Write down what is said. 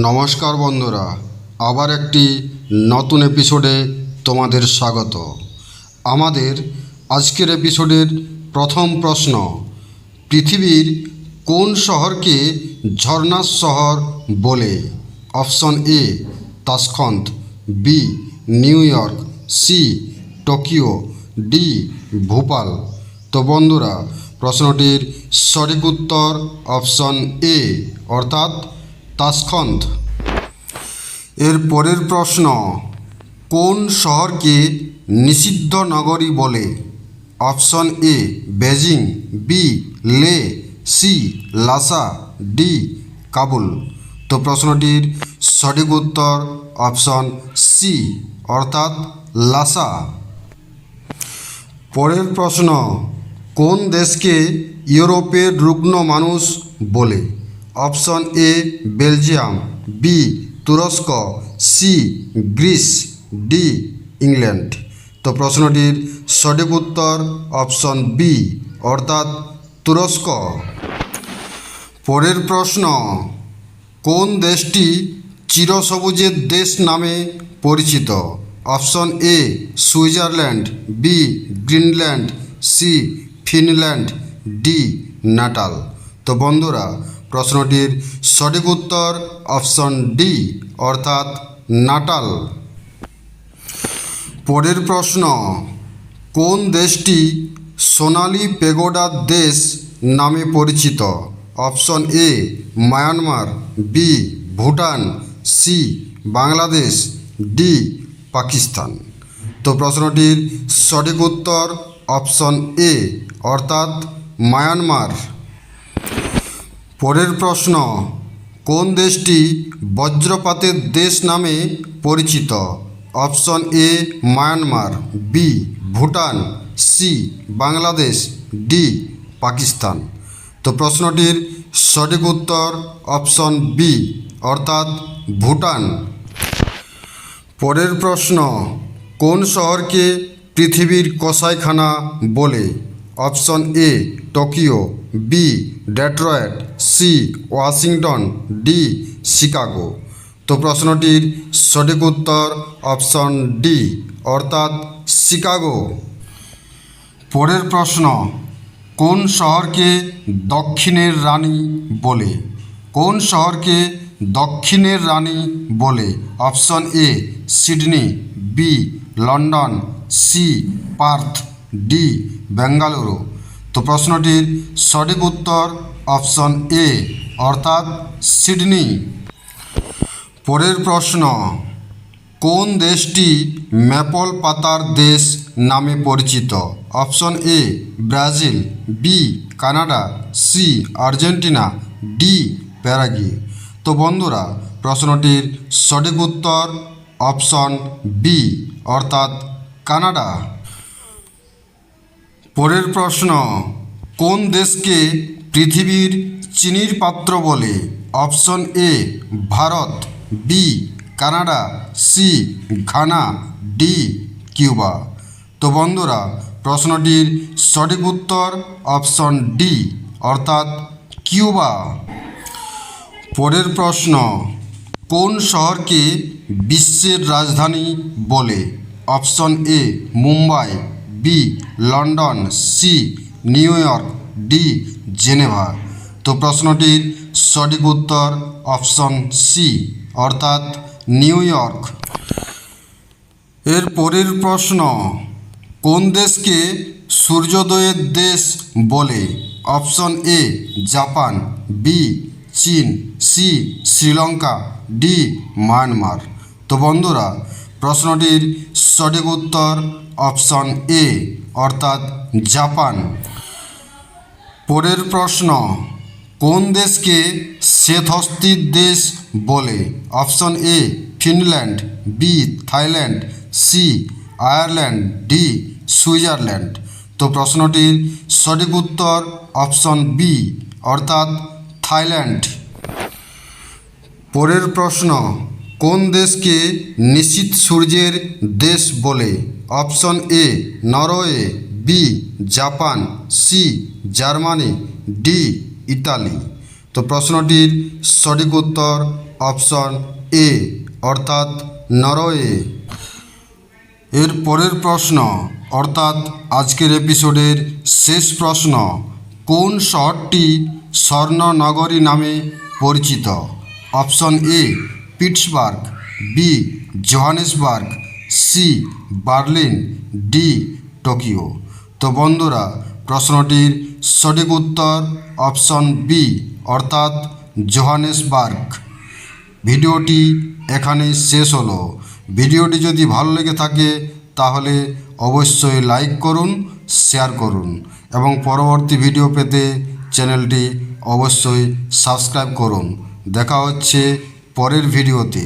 নমস্কার বন্ধুরা, আবার একটি নতুন এপিসোডে তোমাদের স্বাগত। আমাদের আজকের এপিসোডের প্রথম প্রশ্ন, পৃথিবীর কোন শহরকে ঝর্ণার শহর বলে? Option A Tashkent, B New York, C Tokyo, D Bhopal. তো বন্ধুরা, প্রশ্নটির সঠিক উত্তর অপশন এ অর্থাৎ তাশখন্দ। এর পরের প্রশ্ন, কোন শহরকে নিষিদ্ধ নগরী বলে? অপশন এ বেজিং, বি লে, সি লাসা, ডি কাবুল। তো প্রশ্নটির সঠিক উত্তর অপশন সি অর্থাৎ লাসা। পরের প্রশ্ন, কোন দেশকে ইউরোপের রুগ্ন মানুষ বলে? অপশন এ বেলজিয়াম, বি তুরস্ক, সি গ্রিস, ডি ইংল্যান্ড। তো প্রশ্নটির সঠিক উত্তর অপশন বি অর্থাৎ তুরস্ক। পরের প্রশ্ন, কোন দেশটি চিরসবুজের দেশ নামে পরিচিত? Option A Switzerland, B Greenland, C Finland, D Natal. তো বন্ধুরা, প্রশ্নটির সঠিক উত্তর অপশন ডি অর্থাৎ নেটাল। পরের প্রশ্ন, কোন দেশটি সোনালি পেগোডার দেশ নামে পরিচিত? Option A Myanmar, B Bhutan, C Bangladesh, D Pakistan. তো প্রশ্নটির সঠিক উত্তর অপশন এ অর্থাৎ মায়ানমার। পরের প্রশ্ন, কোন দেশটি বজ্রপাতের দেশ নামে পরিচিত? Option A Myanmar, B Bhutan, C Bangladesh, D Pakistan. তো প্রশ্নটির সঠিক উত্তর অপশন বি অর্থাৎ ভুটান। পরের প্রশ্ন, কোন শহরকে পৃথিবীর কসাইখানা বলে? Option A Tokyo, B Detroit, C Washington, D Chicago. তো প্রশ্নটির সঠিক উত্তর অপশন ডি অর্থাৎ শিকাগো। পরের প্রশ্ন, কোন শহরকে দক্ষিণের রানী বলে? কোন শহরকে দক্ষিণের রানী বলে? Option A Sydney, B London, C Perth, D Bengaluru. তো প্রশ্নটির সঠিক উত্তর অপশন এ অর্থাৎ সিডনি। পরের প্রশ্ন, কোন দেশটি ম্যাপল পাতার দেশ নামে পরিচিত? Option A Brazil, B Canada, C Argentina, D Paraguay. তো বন্ধুরা, প্রশ্নটির সঠিক উত্তর অপশন বি অর্থাৎ কানাডা। পরের প্রশ্ন, কোন দেশকে পৃথিবীর চিনির পাত্র বলে? Option A Bharat, B Canada, C Ghana, D Cuba. তো বন্ধুরা, প্রশ্নটির সঠিক উত্তর অপশন ডি অর্থাৎ কিউবা। পরের প্রশ্ন, কোন শহরকে বিশ্বের রাজধানী বলে? Option A Mumbai, B London, C New York, D Geneva. তো প্রশ্নটির সঠিক উত্তর অপশন সি অর্থাৎ নিউ ইয়র্ক। এর পরের প্রশ্ন, কোন দেশকে সূর্যোদয়ের দেশ বলে? অপশন এ জাপান, বি চীন, সি শ্রীলঙ্কা, ডি মায়ানমার। তো বন্ধুরা, প্রশ্নটির সঠিক উত্তর অপশন এ অর্থাৎ জাপান। পরের প্রশ্ন, কোন দেশকে শ্বেতহস্তির দেশ বলে? Option A Finland, B Thailand, C Ireland, D Switzerland. তো প্রশ্নটির সঠিক উত্তর অপশন বি অর্থাৎ থাইল্যান্ড। পরের প্রশ্ন, কোন দেশকে নিশীথ সূর্যের দেশ বলে? Option A Norway, B Japan, C Germany, D Italy. তো প্রশ্নটির সঠিক উত্তর অপশন এ অর্থাৎ নরওয়ে। এর পরের প্রশ্ন অর্থাৎ আজকের এপিসোডের শেষ প্রশ্ন, কোন শহরটি স্বর্ণনগরী নামে পরিচিত? Option A Pittsburgh, B Johannesburg, C Berlin, D Tokyo. তো বন্ধুরা, প্রশ্নটির সঠিক উত্তর অপশন বি অর্থাৎ জোহানেসবার্গ। ভিডিওটি এখানেই শেষ হলো। ভিডিওটি যদি ভালো লেগে থাকে তাহলে অবশ্যই লাইক করুন, শেয়ার করুন এবং পরবর্তী ভিডিও পেতে চ্যানেলটি অবশ্যই সাবস্ক্রাইব করুন। দেখা হচ্ছে পরের ভিডিওতে।